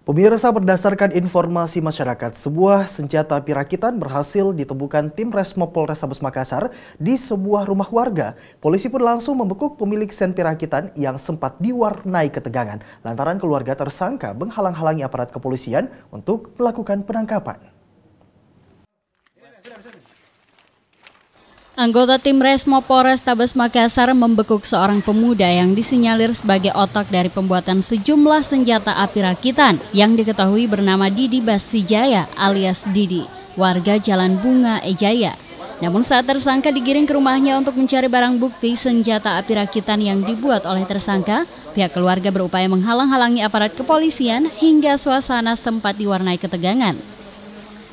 Pemirsa, berdasarkan informasi masyarakat, sebuah senjata api rakitan berhasil ditemukan tim Resmo Polrestabes Makassar di sebuah rumah warga. Polisi pun langsung membekuk pemilik senpi rakitan yang sempat diwarnai ketegangan lantaran keluarga tersangka menghalang-halangi aparat kepolisian untuk melakukan penangkapan. Anggota tim Resmo Polrestabes Makassar membekuk seorang pemuda yang disinyalir sebagai otak dari pembuatan sejumlah senjata api rakitan yang diketahui bernama Didi Basijaya alias Didi, warga Jalan Bunga Ejaya. Namun saat tersangka digiring ke rumahnya untuk mencari barang bukti senjata api rakitan yang dibuat oleh tersangka, pihak keluarga berupaya menghalang-halangi aparat kepolisian hingga suasana sempat diwarnai ketegangan.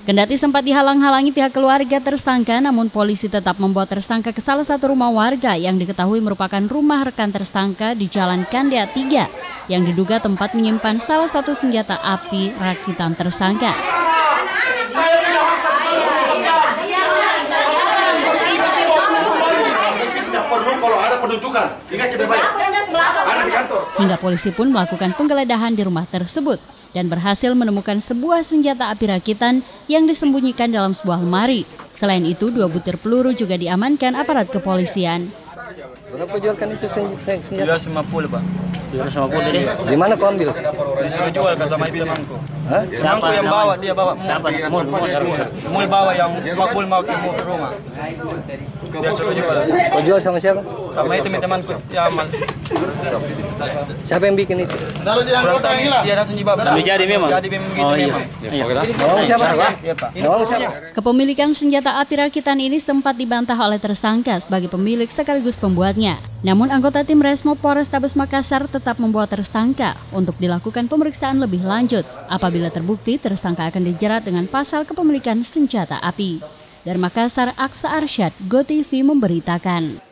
Kendati sempat dihalang-halangi pihak keluarga tersangka, namun polisi tetap membawa tersangka ke salah satu rumah warga yang diketahui merupakan rumah rekan tersangka di Jalan Kandea 3 yang diduga tempat menyimpan salah satu senjata api rakitan tersangka. Hingga polisi pun melakukan penggeledahan di rumah tersebut dan berhasil menemukan sebuah senjata api rakitan yang disembunyikan dalam sebuah lemari. Selain itu, 2 butir peluru juga diamankan aparat kepolisian. Berapa jualkan itu senjata? 250, Pak. 250 jadi? Di mana kau ambil? Disuruh jual kata sama temanku. Hah? Temanku yang bawa, dia bawa mul bawa yang makbul mau ke rumah. Dia suruh jual. Kau jual sama siapa? Sama itu temanku ya amal. Siapa yang bikin itu? Dia langsung dibawa. Jadi memang. Jadi memang. Nawang siapa? Iya, Pak. Nawang siapa? Kepemilikan senjata api rakitan ini sempat dibantah oleh tersangka sebagai pemilik sekaligus pembuatnya. Namun anggota tim Resmo Polrestabes Makassar tetap membawa tersangka untuk dilakukan pemeriksaan lebih lanjut. Apabila terbukti, tersangka akan dijerat dengan pasal kepemilikan senjata api. Dari Makassar, Aksa Arsyad, GoTV memberitakan.